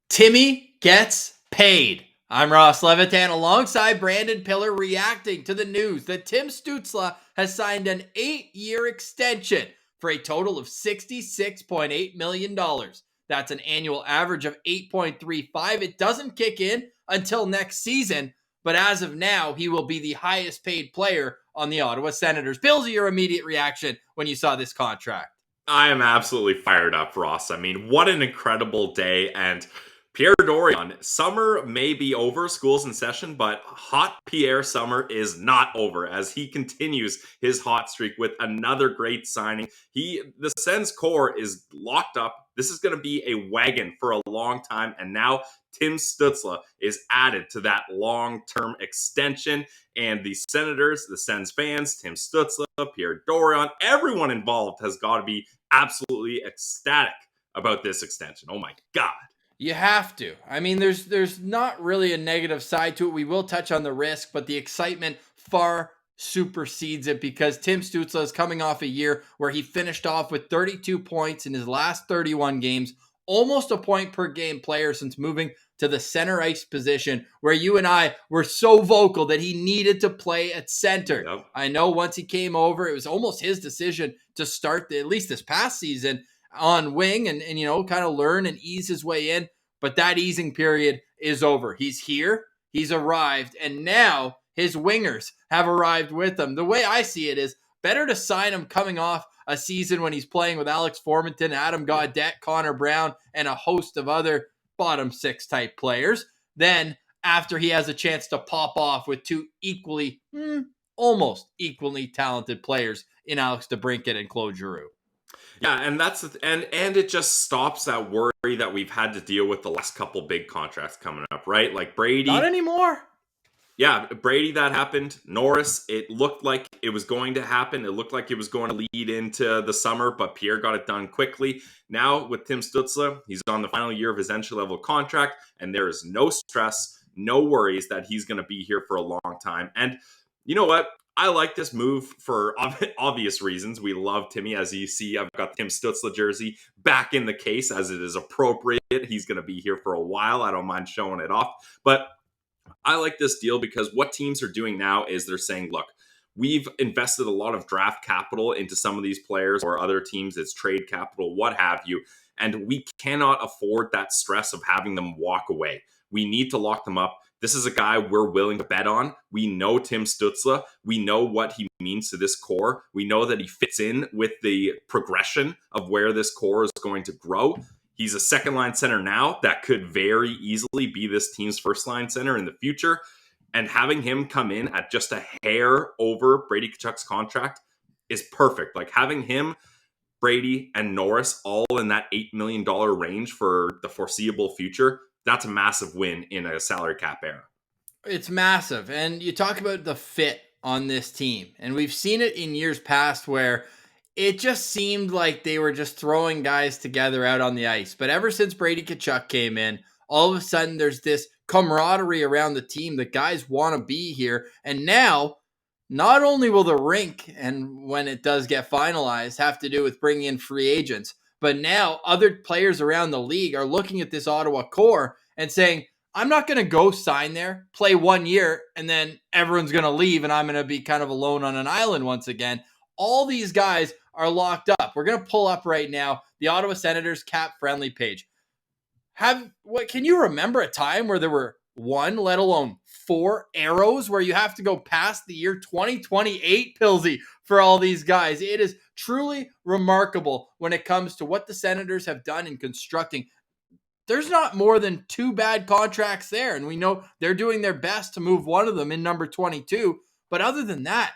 Timmy gets paid. I'm Ross Levitan alongside Brandon Piller reacting to the news that Tim Stützle has signed an 8-year extension for a total of $66.8 million. That's an annual average of 8.35. It doesn't kick in until next season, but as of now, he will be the highest paid player on the Ottawa Senators. Bill's your immediate reaction when you saw this contract. I am absolutely fired up, Ross. I mean, what an incredible day. And Pierre Dorion, summer may be over, school's in session, but hot Pierre summer is not over as he continues his hot streak with another great signing. The Sens core is locked up. This is going to be a wagon for a long time. And now Tim Stutzle is added to that long-term extension. And the Senators, the Sens fans, Tim Stutzle, Pierre Dorion, everyone involved has got to be absolutely ecstatic about this extension. Oh my God. You have to. I mean, there's not really a negative side to it. We will touch on the risk, but the excitement far supersedes it because Tim Stützle is coming off a year where he finished off with 32 points in his last 31 games, almost a point per game player since moving to the center ice position, where you and I were so vocal that he needed to play at center. Yep. I know once he came over, it was almost his decision to start, at least this past season, on wing and kind of learn and ease his way in. But that easing period is over. He's here. He's arrived. And now his wingers have arrived with him. The way I see it is better to sign him coming off a season when he's playing with Alex Formenton, Adam Gaudette, Connor Brown, and a host of other bottom six type players than after he has a chance to pop off with two almost equally talented players in Alex DeBrincat and Claude Giroux. Yeah, and and it just stops that worry that we've had to deal with the last couple big contracts coming up, right? Like Brady. Not anymore. Yeah, Brady, that happened. Norris, it looked like it was going to happen. It looked like it was going to lead into the summer, but Pierre got it done quickly. Now with Tim Stutzle, he's on the final year of his entry-level contract, and there is no stress, no worries that he's going to be here for a long time. And you know what? I like this move for obvious reasons. We love Timmy. As you see, I've got Tim Stutzle jersey back in the case as it is appropriate. He's going to be here for a while. I don't mind showing it off. But I like this deal because what teams are doing now is they're saying, look, we've invested a lot of draft capital into some of these players, or other teams, it's trade capital, what have you. And we cannot afford that stress of having them walk away. We need to lock them up. This is a guy we're willing to bet on. We know Tim Stutzle. We know what he means to this core. We know that he fits in with the progression of where this core is going to grow. He's a second-line center now that could very easily be this team's first-line center in the future. And having him come in at just a hair over Brady Tkachuk's contract is perfect. Like having him, Brady, and Norris all in that $8 million range for the foreseeable future, that's a massive win in a salary cap era. It's massive. And you talk about the fit on this team. And we've seen it in years past where it just seemed like they were just throwing guys together out on the ice. But ever since Brady Tkachuk came in, all of a sudden there's this camaraderie around the team that guys want to be here. And now, not only will the rink, and when it does get finalized, have to do with bringing in free agents, but now other players around the league are looking at this Ottawa core and saying, I'm not going to go sign there, play 1 year, and then everyone's going to leave and I'm going to be kind of alone on an island once again. All these guys are locked up. We're going to pull up right now the Ottawa Senators cap-friendly page. Can you remember a time where there were one, let alone four arrows where you have to go past the year 2028, Pilsy, for all these guys? It is truly remarkable when it comes to what the Senators have done in constructing. There's not more than two bad contracts there, and we know they're doing their best to move one of them in number 22. But other than that,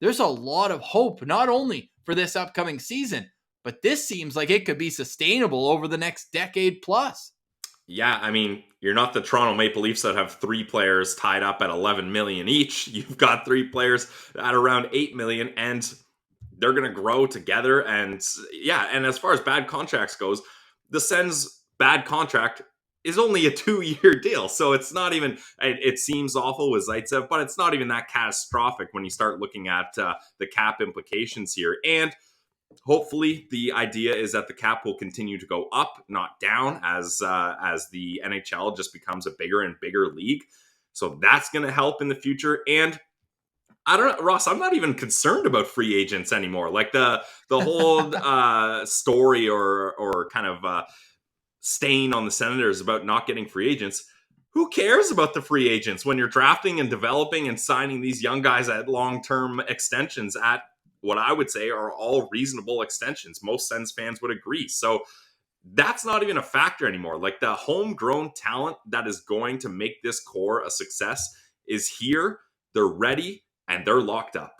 there's a lot of hope, not only for this upcoming season, but this seems like it could be sustainable over the next decade plus. Yeah, I mean, you're not the Toronto Maple Leafs that have three players tied up at $11 million each. You've got three players at around $8 million, and they're going to grow together. And yeah, and as far as bad contracts goes, the Sens' bad contract is only a 2-year deal. So it's not even, it seems awful with Zaitsev, but it's not even that catastrophic when you start looking at the cap implications here. And Hopefully, the idea is that the cap will continue to go up, not down, as the NHL just becomes a bigger and bigger league. So that's going to help in the future. And I don't know, Ross, I'm not even concerned about free agents anymore. Like the whole story or kind of stain on the Senators about not getting free agents. Who cares about the free agents when you're drafting and developing and signing these young guys at long-term extensions at what I would say are all reasonable extensions? Most Sens fans would agree. So that's not even a factor anymore. Like, the homegrown talent that is going to make this core a success is here. They're ready and they're locked up.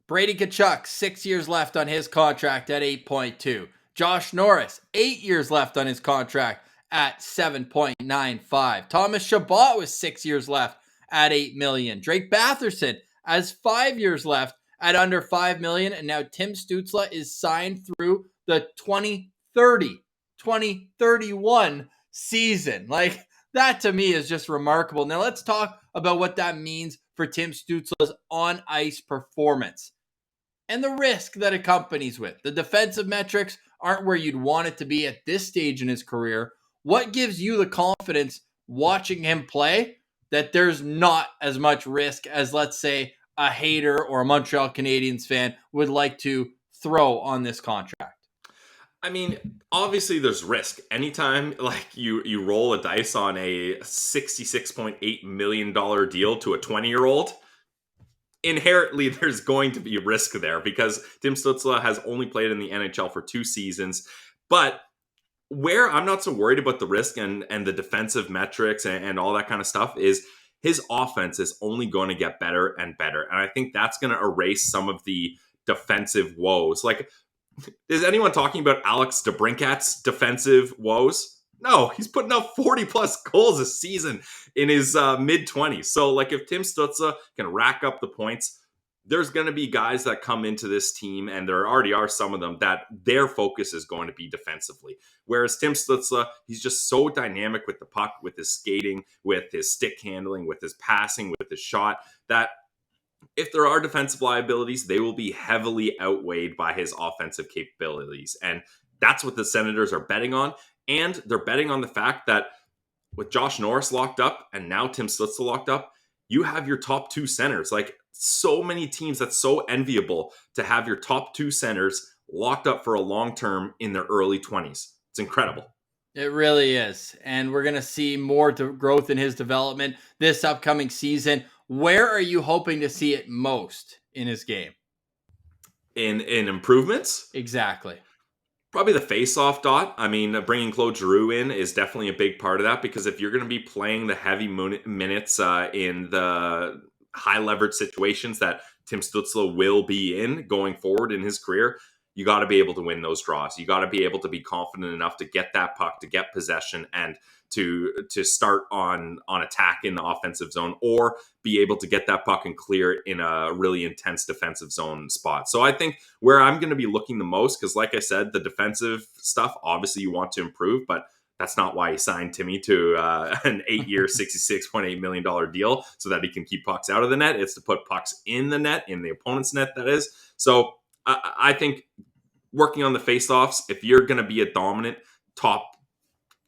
Brady Tkachuk, 6 years left on his contract at 8.2. Josh Norris, 8 years left on his contract at 7.95. Thomas Chabot with 6 years left at $8 million. Drake Batherson has 5 years left at under $5 million. And now Tim Stützle is signed through the 2031 season. Like, that to me is just remarkable. Now let's talk about what that means for Tim Stützle's on-ice performance and the risk that accompanies with. The defensive metrics aren't where you'd want it to be at this stage in his career. What gives you the confidence watching him play that there's not as much risk as, let's say, a hater or a Montreal Canadiens fan would like to throw on this contract? I mean, obviously there's risk. Anytime like you roll a dice on a $66.8 million deal to a 20-year-old, inherently there's going to be risk there because Tim Stutzle has only played in the NHL for 2 seasons. But where I'm not so worried about the risk and the defensive metrics and all that kind of stuff is his offense is only going to get better and better. And I think that's going to erase some of the defensive woes. Like, is anyone talking about Alex DeBrincat's defensive woes? No, he's putting up 40 plus goals a season in his mid-20s. So, like, if Tim Stützle can rack up the points, there's going to be guys that come into this team, and there already are some of them, that their focus is going to be defensively. Whereas Tim Stützle, he's just so dynamic with the puck, with his skating, with his stick handling, with his passing, with his shot, that if there are defensive liabilities, they will be heavily outweighed by his offensive capabilities. And that's what the Senators are betting on. And they're betting on the fact that with Josh Norris locked up and now Tim Stützle locked up, you have your top 2 centers. Like, so many teams, that's so enviable to have your top 2 centers locked up for a long term in their early 20s. It's incredible. It really is. And we're going to see more growth in his development this upcoming season. Where are you hoping to see it most in his game? In improvements? Exactly. Probably the face-off dot. I mean, bringing Claude Giroux in is definitely a big part of that, because if you're going to be playing the heavy minutes in the high-leverage situations that Tim Stutzle will be in going forward in his career, you got to be able to win those draws. You got to be able to be confident enough to get that puck, to get possession, and to start on attack in the offensive zone, or be able to get that puck and clear it in a really intense defensive zone spot. So I think where I'm going to be looking the most, because like I said, the defensive stuff, obviously you want to improve, but that's not why he signed Timmy to an 8-year, $66.8 million deal, so that he can keep pucks out of the net. It's to put pucks in the net, in the opponent's net, that is. So I think working on the faceoffs, if you're going to be a dominant top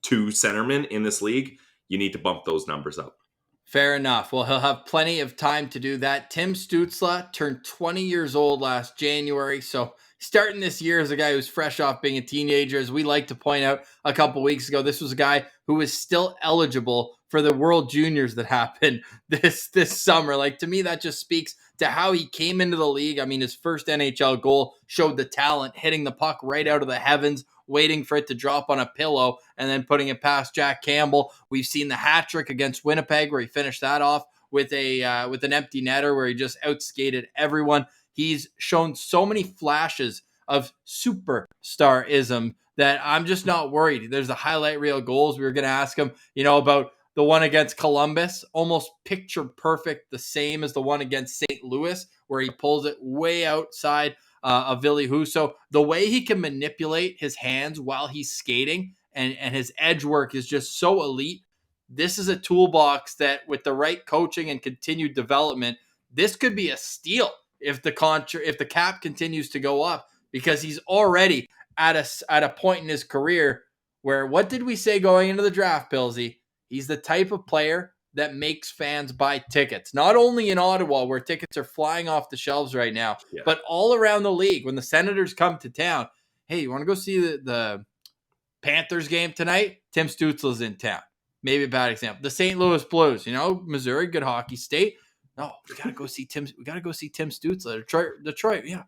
2 centermen in this league, you need to bump those numbers up. Fair enough. Well, he'll have plenty of time to do that. Tim Stützle turned 20 years old last January, so starting this year as a guy who's fresh off being a teenager. As we like to point out a couple weeks ago, this was a guy who was still eligible for the World Juniors that happened this summer. Like, to me, that just speaks to how he came into the league. I mean, his first NHL goal showed the talent, hitting the puck right out of the heavens, waiting for it to drop on a pillow, and then putting it past Jack Campbell. We've seen the hat trick against Winnipeg, where he finished that off with an empty netter, where he just outskated everyone. He's shown so many flashes of superstarism that I'm just not worried. There's the highlight reel goals. We were going to ask him, about the one against Columbus, almost picture perfect, the same as the one against St. Louis, where he pulls it way outside of Ville Husso. The way he can manipulate his hands while he's skating and his edge work is just so elite. This is a toolbox that, with the right coaching and continued development, this could be a steal if the cap continues to go up. because he's already at a point in his career where, what did we say going into the draft, Pillsy? He's the type of player that makes fans buy tickets, not only in Ottawa where tickets are flying off the shelves right now, Yeah. but all around the league. When the Senators come to town, hey, you want to go see the Panthers game tonight? Tim Stutzle's in town. Maybe a bad example. The St. Louis Blues, Missouri, good hockey state. No, we gotta go see Tim. We gotta go see Tim Stützle. Detroit. Yeah,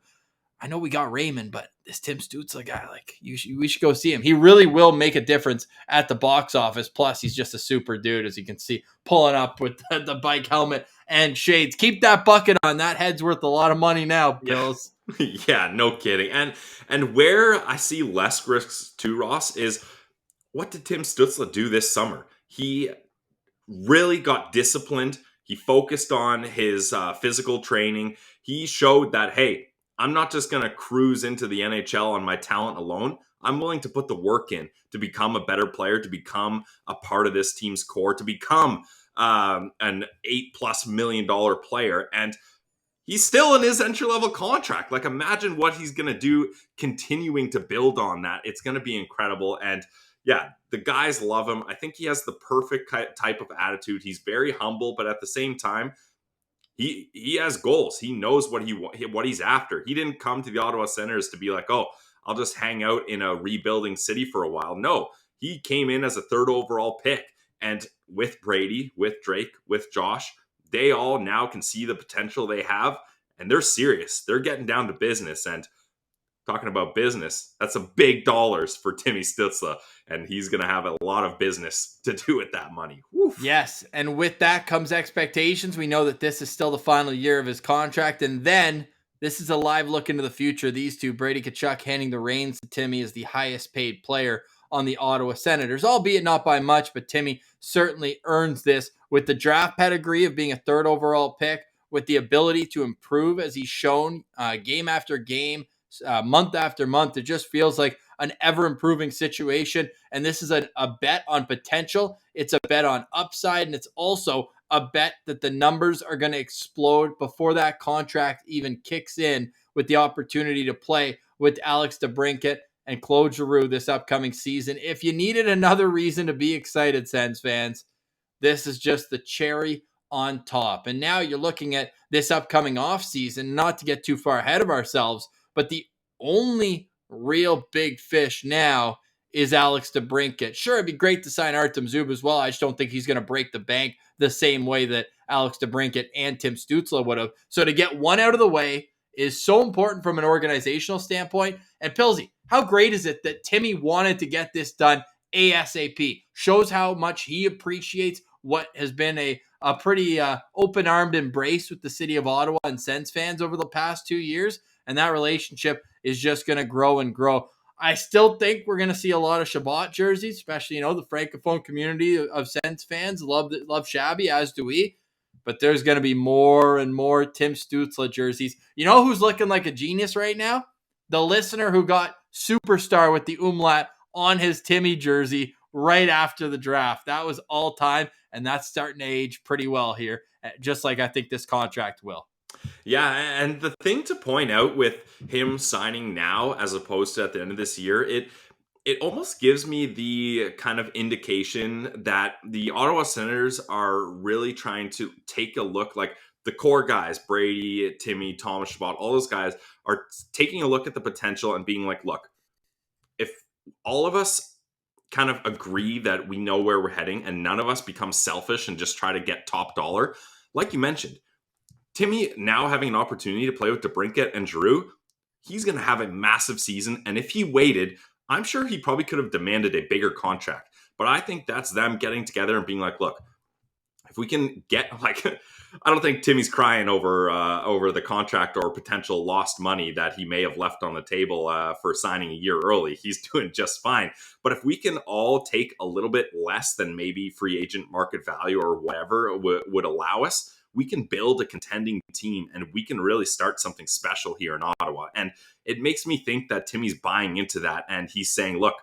I know we got Raymond, but this Tim Stützle guy, we should go see him. He really will make a difference at the box office. Plus, he's just a super dude, as you can see, pulling up with the bike helmet and shades. Keep that bucket on. That head's worth a lot of money now, Bills. Yeah, no kidding. And where I see less risks to Ross is, what did Tim Stützle do this summer? He really got disciplined. He focused on his physical training. He showed that, hey, I'm not just going to cruise into the NHL on my talent alone. I'm willing to put the work in to become a better player, to become a part of this team's core, to become an $8+ million player. And he's still in his entry-level contract. Like, imagine what he's going to do continuing to build on that. It's going to be incredible. And yeah, the guys love him. I think he has the perfect type of attitude. He's very humble, but at the same time, he has goals. He knows what he's after. He didn't come to the Ottawa Senators to be like, oh, I'll just hang out in a rebuilding city for a while. No, he came in as a 3rd overall pick. And with Brady, with Drake, with Josh, they all now can see the potential they have, and they're serious. They're getting down to business. And talking about business, that's some big dollars for Timmy Stützle, and he's going to have a lot of business to do with that money. Woof. Yes, and with that comes expectations. We know that this is still the final year of his contract, and then this is a live look into the future. These two, Brady Tkachuk handing the reins to Timmy as the highest paid player on the Ottawa Senators, albeit not by much, but Timmy certainly earns this with the draft pedigree of being a 3rd overall pick, with the ability to improve as he's shown game after game, month after month. It just feels like an ever-improving situation, and this is a bet on potential. It's a bet on upside, and it's also a bet that the numbers are going to explode before that contract even kicks in, with the opportunity to play with Alex DeBrincat and Claude Giroux this upcoming season. If you needed another reason to be excited, Sens fans, this is just the cherry on top. And now you're looking at this upcoming offseason, not to get too far ahead of ourselves, but the only real big fish now is Alex DeBrincat. Sure, it'd be great to sign Artem Zub as well. I just don't think he's going to break the bank the same way that Alex DeBrincat and Tim Stützle would have. So to get one out of the way is so important from an organizational standpoint. And Pilsy, how great is it that Timmy wanted to get this done ASAP? Shows how much he appreciates what has been a pretty open-armed embrace with the city of Ottawa and Sens fans over the past 2 years. And that relationship is just going to grow and grow. I still think we're going to see a lot of Shabbat jerseys, especially, the Francophone community of Sens fans love Shabby, as do we. But there's going to be more and more Tim Stützle jerseys. You know who's looking like a genius right now? The listener who got superstar with the umlaut on his Timmy jersey right after the draft. That was all time, and that's starting to age pretty well here, just like I think this contract will. Yeah, and the thing to point out with him signing now as opposed to at the end of this year, it almost gives me the kind of indication that the Ottawa Senators are really trying to take a look, like the core guys, Brady, Timmy, Thomas Chabot, all those guys are taking a look at the potential and being like, look, if all of us kind of agree that we know where we're heading and none of us become selfish and just try to get top dollar, like you mentioned, Timmy now having an opportunity to play with DeBrincat and Giroux, he's going to have a massive season. And if he waited, I'm sure he probably could have demanded a bigger contract. But I think that's them getting together and being like, look, if we can get, I don't think Timmy's crying over the contract or potential lost money that he may have left on the table for signing a year early. He's doing just fine. But if we can all take a little bit less than maybe free agent market value or whatever would allow us, we can build a contending team and we can really start something special here in Ottawa. And it makes me think that Timmy's buying into that. And he's saying, look,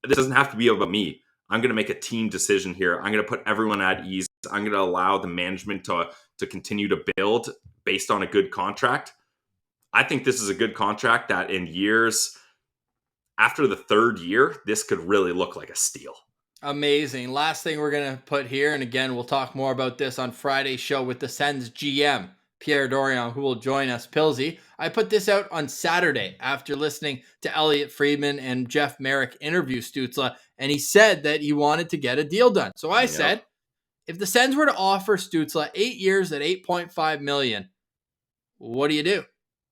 this doesn't have to be about me. I'm going to make a team decision here. I'm going to put everyone at ease. I'm going to allow the management to continue to build based on a good contract. I think this is a good contract that in years after the third year, this could really look like a steal. Amazing. Last thing we're going to put here, and again, we'll talk more about this on Friday's show with the Sens GM, Pierre Dorion, who will join us. Pilsy, I put this out on Saturday after listening to Elliot Friedman and Jeff Merrick interview Stützle, and he said that he wanted to get a deal done. So I said, if the Sens were to offer Stützle 8 years at $8.5 million, what do?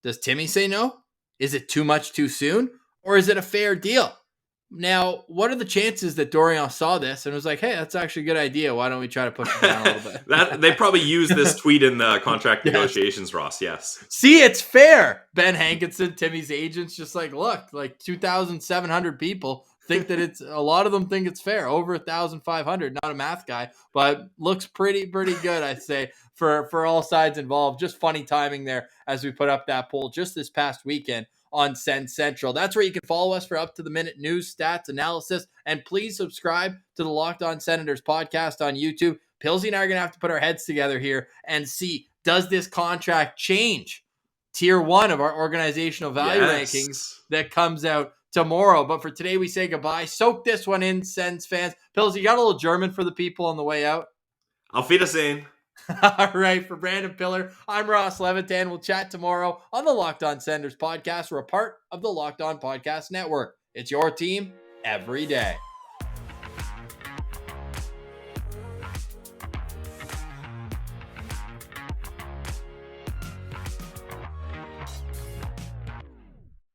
Does Timmy say no? Is it too much too soon? Or is it a fair deal? Now, what are the chances that Dorion saw this and was like, hey, that's actually a good idea. Why don't we try to push it down a little bit? They probably used this tweet in the contract negotiations, Ross. Yes. See, it's fair. Ben Hankinson, Timmy's agents, just like, look, like 2,700 people think that it's, a lot of them think it's fair. Over 1,500, not a math guy, but looks pretty good, I'd say, for all sides involved. Just funny timing there as we put up that poll just this past weekend on Sens Central. That's where you can follow us for up-to-the-minute news, stats, analysis, and please subscribe to the Locked On Senators podcast on YouTube. Pilsy and I are going to have to put our heads together here and see, does this contract change tier 1 of our organizational value rankings that comes out tomorrow? But for today, we say goodbye. Soak this one in, Sens fans. Pilsy, you got a little German for the people on the way out? Auf Wiedersehen. All right, for Brandon Piller, I'm Ross Levitan. We'll chat tomorrow on the Locked On Senators podcast. We're a part of the Locked On Podcast Network. It's your team every day.